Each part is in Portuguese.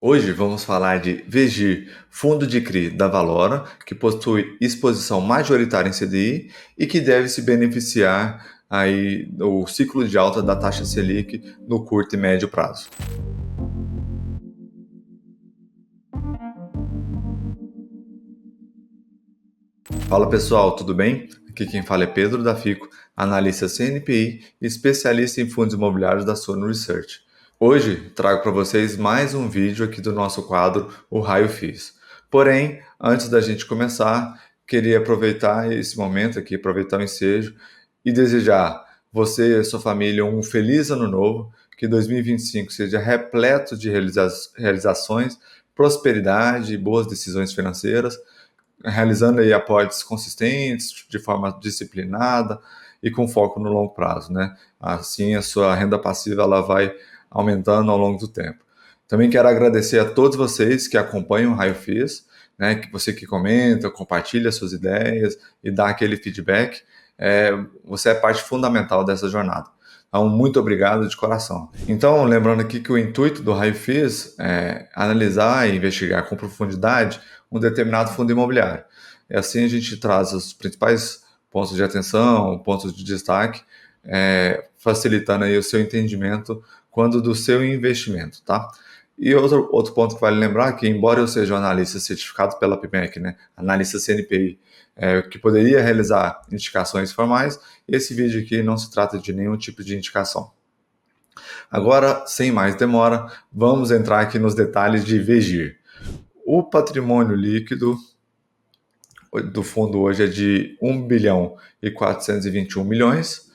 Hoje vamos falar de VGIR, fundo de CRI da Valora, que possui exposição majoritária em CDI e que deve se beneficiar aí do ciclo de alta da taxa Selic no curto e médio prazo. Fala pessoal, tudo bem? Aqui quem fala é Pedro da Fico, analista CNPI e especialista em fundos imobiliários da Suno Research. Hoje trago para vocês mais um vídeo aqui do nosso quadro O Raio X. Porém, antes da gente começar, queria aproveitar esse momento aqui, aproveitar o ensejo e desejar você e sua família um feliz ano novo, que 2025 seja repleto de realizações, prosperidade e boas decisões financeiras, realizando aí aportes consistentes, de forma disciplinada e com foco no longo prazo, né? Assim, a sua renda passiva ela vai aumentando ao longo do tempo. Também quero agradecer a todos vocês que acompanham o Raio X, né? Que você que comenta, compartilha suas ideias e dá aquele feedback. Você é parte fundamental dessa jornada. Então, muito obrigado de coração. Então, lembrando aqui que o intuito do Raio X é analisar e investigar com profundidade um determinado fundo imobiliário. E assim a gente traz os principais pontos de atenção, pontos de destaque, facilitando aí o seu entendimento quando do seu investimento, tá? E outro ponto que vale lembrar é que, embora eu seja um analista certificado pela PMEC, né, analista CNPI, que poderia realizar indicações formais, esse vídeo aqui não se trata de nenhum tipo de indicação. Agora, sem mais demora, vamos entrar aqui nos detalhes de VGIR. O patrimônio líquido do fundo hoje é de 1 bilhão e 421 milhões,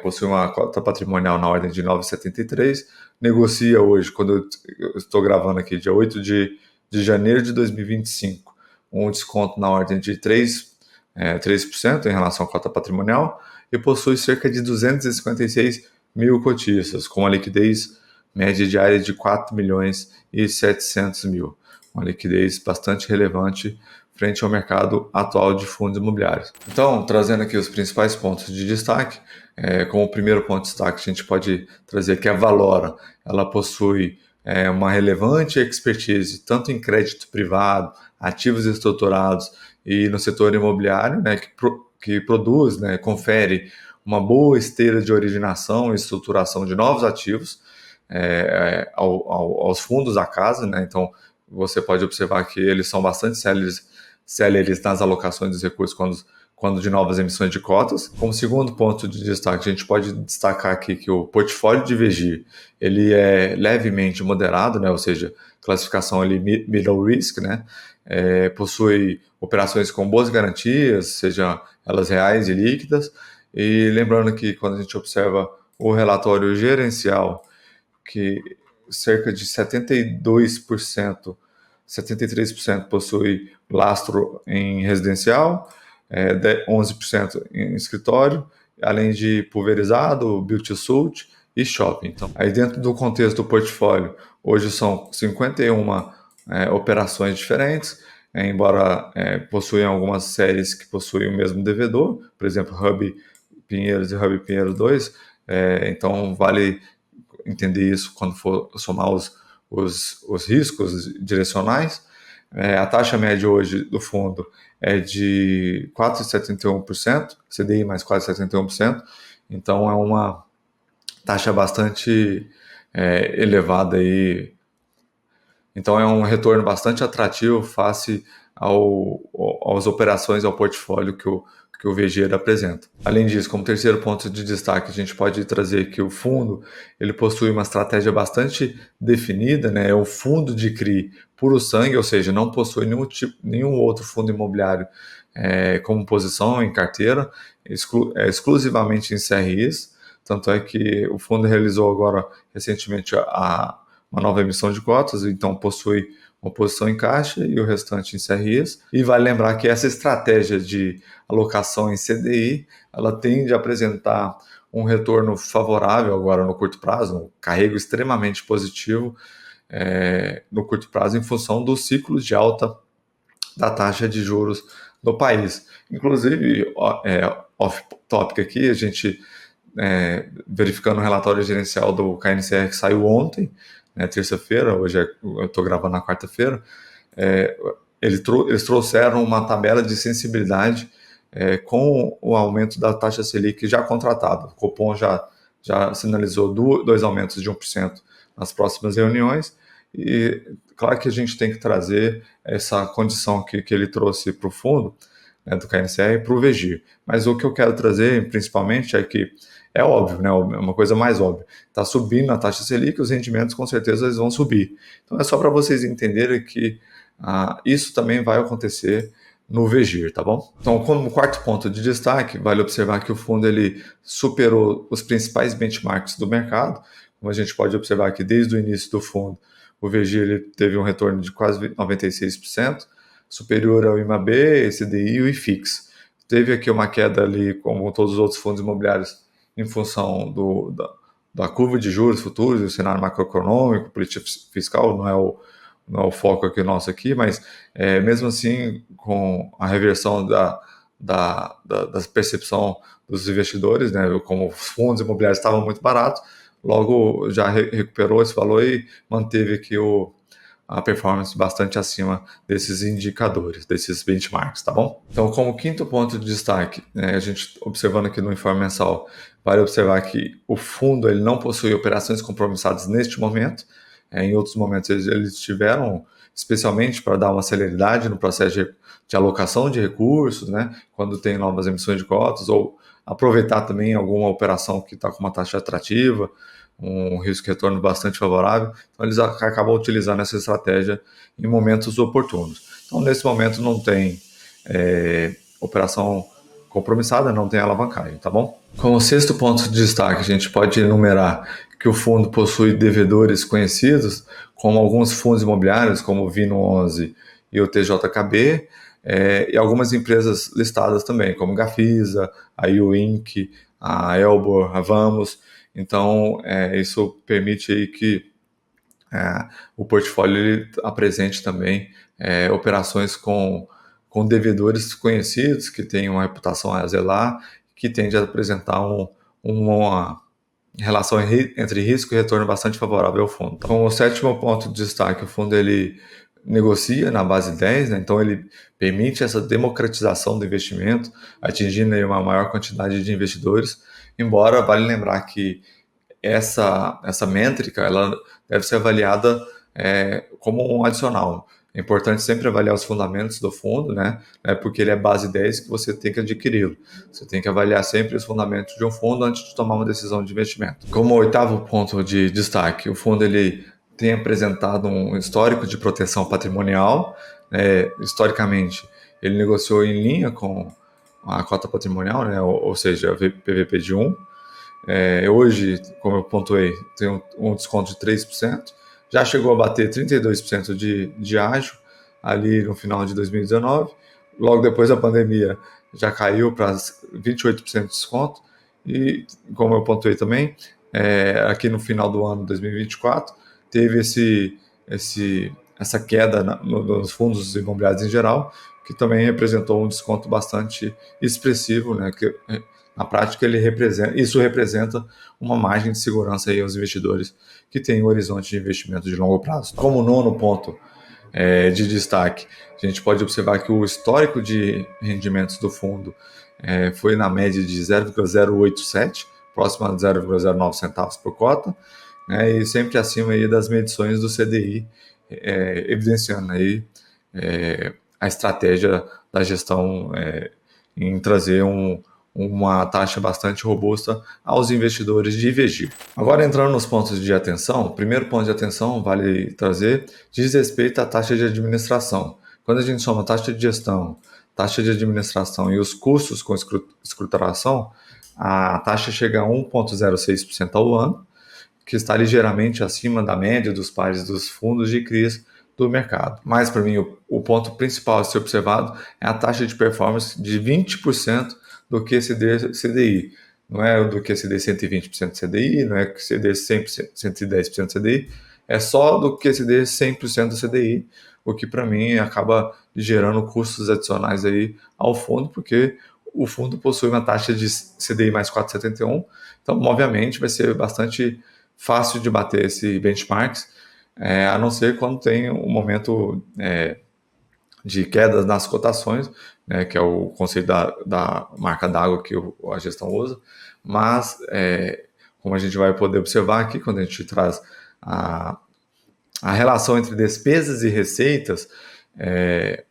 possui uma cota patrimonial na ordem de 9,73, negocia hoje, quando eu estou gravando aqui, dia 8 de janeiro de 2025, um desconto na ordem de 3% em relação à cota patrimonial e possui cerca de 256 mil cotistas, com uma liquidez média diária de 4 milhões e 700 mil, uma liquidez bastante relevante frente ao mercado atual de fundos imobiliários. Então, trazendo aqui os principais pontos de destaque, como o primeiro ponto de destaque, a gente pode trazer que a Valora ela possui uma relevante expertise tanto em crédito privado, ativos estruturados e no setor imobiliário, né, que produz, né, confere uma boa esteira de originação e estruturação de novos ativos aos fundos da casa, né? Então, você pode observar que eles são bastante céleres nas alocações dos recursos quando de novas emissões de cotas. Como segundo ponto de destaque, a gente pode destacar aqui que o portfólio de VGIR ele é levemente moderado, né? Ou seja, classificação ali middle risk, né? Possui operações com boas garantias, sejam elas reais e líquidas. E lembrando que quando a gente observa o relatório gerencial, que cerca de 72%, 73% possui lastro em residencial, 11% em escritório, além de pulverizado, build-to-suit e shopping. Então, aí dentro do contexto do portfólio, hoje são 51 operações diferentes, embora possuam algumas séries que possuem o mesmo devedor, por exemplo, Hub Pinheiros e Hub Pinheiros 2, então vale entender isso quando for somar os riscos direcionais. A taxa média hoje do fundo é de 4,71%, CDI mais 4,71%, então é uma taxa bastante elevada aí. Então é um retorno bastante atrativo face às operações, ao portfólio que o VGIR apresenta. Além disso, como terceiro ponto de destaque, a gente pode trazer que o fundo ele possui uma estratégia bastante definida, né? É um fundo de CRI puro sangue, ou seja, não possui nenhum outro fundo imobiliário como posição em carteira, exclusivamente em CRIs. Tanto é que o fundo realizou agora recentemente uma nova emissão de cotas, então possui uma posição em caixa e o restante em CRIs. E vale lembrar que essa estratégia de alocação em CDI, ela tende a apresentar um retorno favorável agora no curto prazo, um carrego extremamente positivo no curto prazo em função dos ciclos de alta da taxa de juros no país. Inclusive, off-topic aqui, a gente verificando o relatório gerencial do KNCR que saiu ontem, né, terça-feira, hoje eu estou gravando na quarta-feira, eles trouxeram uma tabela de sensibilidade com o aumento da taxa Selic já contratado. O Copom já sinalizou dois aumentos de 1% nas próximas reuniões, e claro que a gente tem que trazer essa condição que ele trouxe para o fundo, né, do KNCR para o VGIR. Mas o que eu quero trazer principalmente é que é óbvio, né, uma coisa mais óbvia, está subindo a taxa Selic, os rendimentos com certeza eles vão subir. Então é só para vocês entenderem que isso também vai acontecer no VGIR, tá bom? Então, como quarto ponto de destaque, vale observar que o fundo ele superou os principais benchmarks do mercado. Como a gente pode observar que desde o início do fundo, o VGIR ele teve um retorno de quase 96%, superior ao IMAB, CDI e o IFIX. Teve aqui uma queda ali, como todos os outros fundos imobiliários, em função da curva de juros futuros, do cenário macroeconômico, política fiscal, não é o foco aqui nosso aqui, mas mesmo assim, com a reversão da percepção dos investidores, né, como os fundos imobiliários estavam muito baratos, logo já recuperou esse valor e manteve aqui a performance bastante acima desses indicadores, desses benchmarks, tá bom? Então, como quinto ponto de destaque, a gente observando aqui no informe mensal, vale observar que o fundo ele não possui operações compromissadas neste momento. Em outros momentos eles tiveram, especialmente para dar uma celeridade no processo de alocação de recursos, né? Quando tem novas emissões de cotas, ou aproveitar também alguma operação que está com uma taxa atrativa, um risco-retorno bastante favorável. Então, eles acabam utilizando essa estratégia em momentos oportunos. Então, nesse momento, não tem operação compromissada, não tem alavancagem, tá bom? Como sexto ponto de destaque, a gente pode enumerar que o fundo possui devedores conhecidos, como alguns fundos imobiliários, como o Vino 11 e o TJKB, e algumas empresas listadas também, como Gafisa, a IU Inc., a Elbor, a Vamos. Então, isso permite aí que o portfólio ele apresente também operações com devedores conhecidos, que têm uma reputação a zelar, que tende a apresentar uma relação entre risco e retorno bastante favorável ao fundo. Então, o sétimo ponto de destaque, o fundo ele negocia na base 10, né? Então ele permite essa democratização do investimento, atingindo aí uma maior quantidade de investidores, embora vale lembrar que essa métrica ela deve ser avaliada como um adicional. É importante sempre avaliar os fundamentos do fundo, né? Porque ele é base 10 que você tem que adquiri-lo. Você tem que avaliar sempre os fundamentos de um fundo antes de tomar uma decisão de investimento. Como oitavo ponto de destaque, o fundo ele tem apresentado um histórico de proteção patrimonial. Historicamente, ele negociou em linha com a cota patrimonial, né? Ou seja, a PVP de 1. Hoje, como eu pontuei, tem um desconto de 3%. Já chegou a bater 32% de ágio ali no final de 2019. Logo depois da pandemia, já caiu para 28% de desconto. E, como eu pontuei também, aqui no final do ano de 2024, teve essa queda nos fundos imobiliários em geral, que também representou um desconto bastante expressivo, né? Que, na prática, isso representa uma margem de segurança aí aos investidores que têm um horizonte de investimento de longo prazo. Como nono ponto de destaque, a gente pode observar que o histórico de rendimentos do fundo foi na média de 0,087, próximo a 0,09 centavos por cota, né, e sempre acima aí das medições do CDI, evidenciando aí a estratégia da gestão em trazer uma taxa bastante robusta aos investidores de VGIR. Agora, entrando nos pontos de atenção, o primeiro ponto de atenção vale trazer diz respeito à taxa de administração. Quando a gente soma taxa de gestão, taxa de administração e os custos com escrituração, a taxa chega a 1,06% ao ano, que está ligeiramente acima da média dos pares dos fundos de CRIs do mercado. Mas, para mim, o ponto principal a ser observado é a taxa de performance de 20% do QCD CDI. Não é do QCD 120% CDI, não é do QCD 100%, 110% CDI, é só do QCD 100% CDI, o que para mim acaba gerando custos adicionais aí ao fundo, porque o fundo possui uma taxa de CDI mais 4,71, então obviamente vai ser bastante fácil de bater esse benchmarks, a não ser quando tem um momento de quedas nas cotações, né, que é o conceito da marca d'água que a gestão usa, mas como a gente vai poder observar aqui, quando a gente traz a, a relação entre despesas e receitas, é,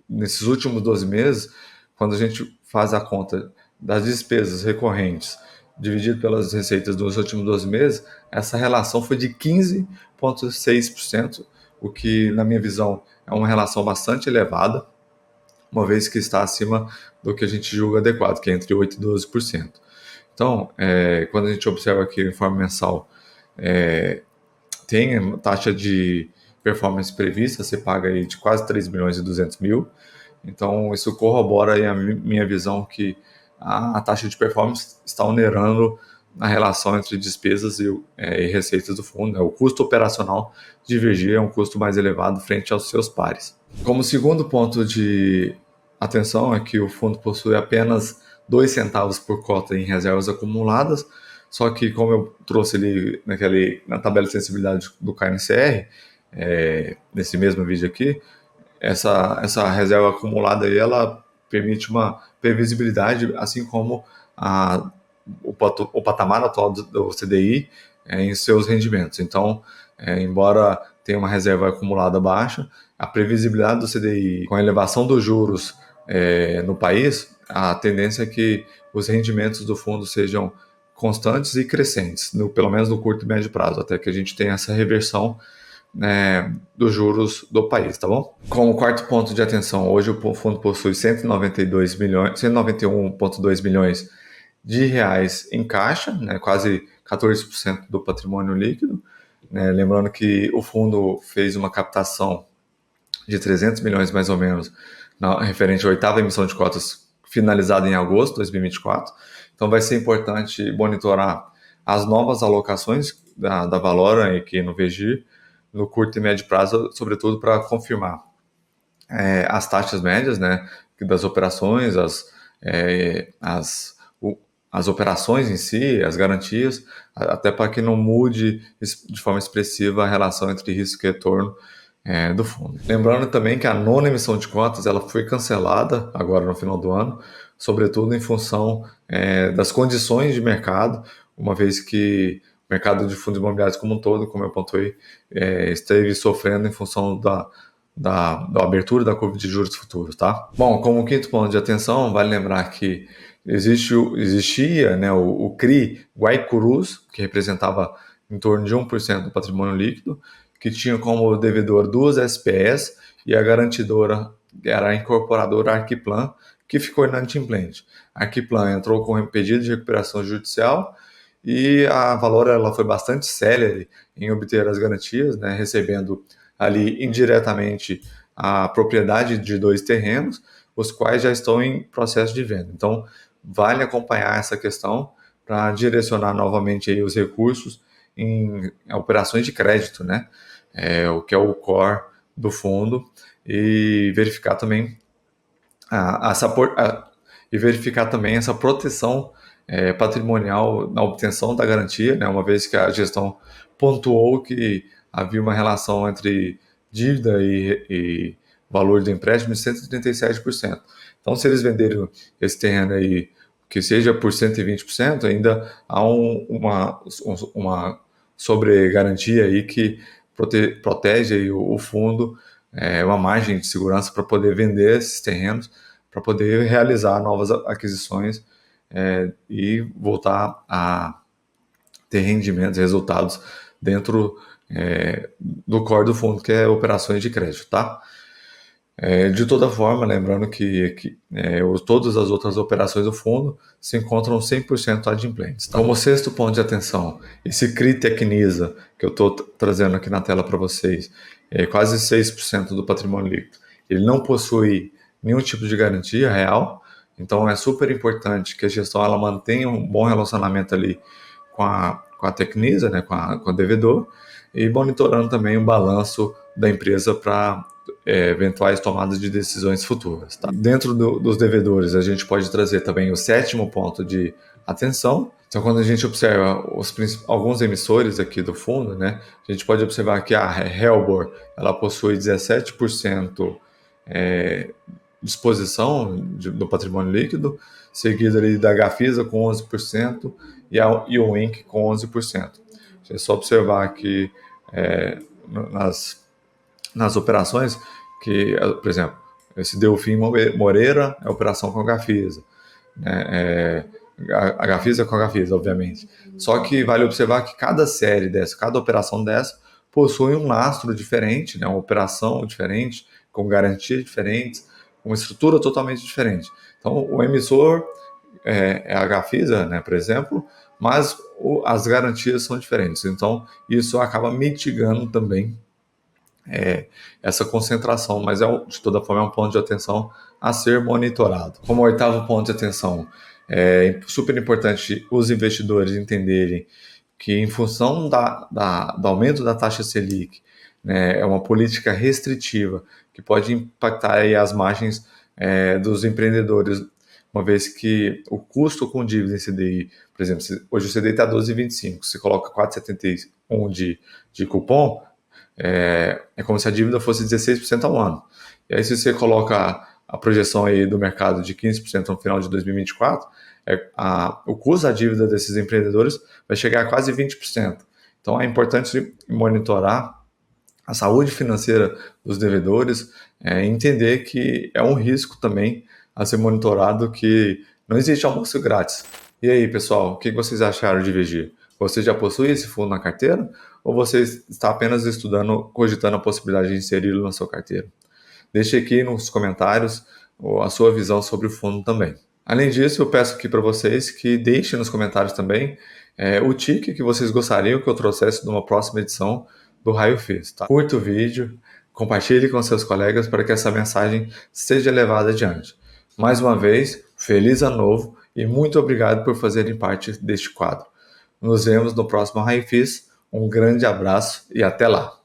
nesses últimos 12 meses, quando a gente faz a conta das despesas recorrentes dividido pelas receitas dos últimos 12 meses, essa relação foi de 15,6%, o que, na minha visão, é uma relação bastante elevada, uma vez que está acima do que a gente julga adequado, que é entre 8% e 12%. Então, quando a gente observa aqui o informe mensal, tem taxa de performance prevista, você paga aí de quase 3 milhões e 200 mil. Então, isso corrobora aí a minha visão que a taxa de performance está onerando a relação entre despesas e receitas do fundo. Né? O custo operacional de Virgínia é um custo mais elevado frente aos seus pares. Como segundo ponto de atenção é que o fundo possui apenas 2 centavos por cota em reservas acumuladas, só que como eu trouxe ali na tabela de sensibilidade do KNCR, nesse mesmo vídeo aqui, essa reserva acumulada aí, ela permite uma previsibilidade, assim como o patamar atual do CDI em seus rendimentos. Então, embora tenha uma reserva acumulada baixa, a previsibilidade do CDI com a elevação dos juros no país, a tendência é que os rendimentos do fundo sejam constantes e crescentes, pelo menos no curto e médio prazo, até que a gente tenha essa reversão dos juros do país, tá bom? Como quarto ponto de atenção, hoje o fundo possui 192 milhões, 191,2 milhões de reais em caixa, né, quase 14% do patrimônio líquido. Né, lembrando que o fundo fez uma captação de 300 milhões mais ou menos, referente à oitava emissão de cotas finalizada em agosto de 2024. Então vai ser importante monitorar as novas alocações da Valora aqui no VG, no curto e médio prazo, sobretudo para confirmar as taxas médias, né, das operações, as operações em si, as garantias, até para que não mude de forma expressiva a relação entre risco e retorno do fundo. Lembrando também que a nona emissão de cotas ela foi cancelada agora no final do ano, sobretudo em função das condições de mercado, uma vez que o mercado de fundos imobiliários como um todo, como eu pontuei, esteve sofrendo em função da abertura da curva de juros futuros, tá? Bom, como quinto ponto de atenção, vale lembrar que existia, né, o CRI Guaicurus, que representava em torno de 1% do patrimônio líquido, que tinha como devedor duas SPS e a garantidora era a incorporadora Arquiplan, que ficou inadimplente. A Arquiplan entrou com um pedido de recuperação judicial e a Valora ela foi bastante célere em obter as garantias, né, recebendo ali indiretamente a propriedade de 2 terrenos, os quais já estão em processo de venda. Então, vale acompanhar essa questão para direcionar novamente aí os recursos em operações de crédito, né? O que é o core do fundo, e verificar também essa proteção patrimonial na obtenção da garantia, né? Uma vez que a gestão pontuou que havia uma relação entre dívida e valor do empréstimo de 137%. Então, se eles venderem esse terreno aí, que seja por 120%, ainda há uma sobre-garantia aí que protege aí o fundo, uma margem de segurança para poder vender esses terrenos, para poder realizar novas aquisições e voltar a ter rendimentos, resultados dentro do core do fundo, que é operações de crédito, tá? De toda forma, lembrando que todas as outras operações do fundo se encontram 100% adimplentes. Tá? Como sexto ponto de atenção, esse CRI Tecnisa, que eu estou trazendo aqui na tela para vocês, é quase 6% do patrimônio líquido. Ele não possui nenhum tipo de garantia real, então é super importante que a gestão ela mantenha um bom relacionamento ali com a Tecnisa, né, com a devedor, e monitorando também o balanço da empresa para eventuais tomadas de decisões futuras. Tá? Dentro dos devedores, a gente pode trazer também o sétimo ponto de atenção, Então, quando a gente observa alguns emissores aqui do fundo, né, a gente pode observar que a Helbor ela possui 17% de exposição do patrimônio líquido, seguido ali da Gafisa com 11% e o Inc com 11%. É só observar que nas operações que, por exemplo, esse Delfim Moreira é operação com a Gafisa, né? A Gafisa com a Gafisa, obviamente. Só que vale observar que cada série dessa, cada operação dessa, possui um lastro diferente, né? Uma operação diferente, com garantias diferentes, uma estrutura totalmente diferente. Então, o emissor é a Gafisa, né, por exemplo, mas as garantias são diferentes. Então, isso acaba mitigando também essa concentração, mas de toda forma é um ponto de atenção a ser monitorado. Como oitavo ponto de atenção, é super importante os investidores entenderem que em função do aumento da taxa Selic, né, é uma política restritiva que pode impactar aí as margens dos empreendedores, uma vez que o custo com dívida em CDI, por exemplo, hoje o CDI está 12,25, se coloca 4,71 de cupom, é como se a dívida fosse 16% ao ano. E aí, se você coloca a projeção aí do mercado de 15% no final de 2024, o custo da dívida desses empreendedores vai chegar a quase 20%. Então, é importante monitorar a saúde financeira dos devedores, entender que é um risco também a ser monitorado, que não existe almoço grátis. E aí, pessoal, o que vocês acharam de VG? Você já possui esse fundo na carteira? Ou você está apenas estudando, cogitando a possibilidade de inseri-lo na sua carteira? Deixe aqui nos comentários a sua visão sobre o fundo também. Além disso, eu peço aqui para vocês que deixem nos comentários também o tique que vocês gostariam que eu trouxesse numa próxima edição do Raio X. Tá? Curta o vídeo, compartilhe com seus colegas para que essa mensagem seja levada adiante. Mais uma vez, feliz ano novo e muito obrigado por fazerem parte deste quadro. Nos vemos no próximo Raio X. Um grande abraço e até lá!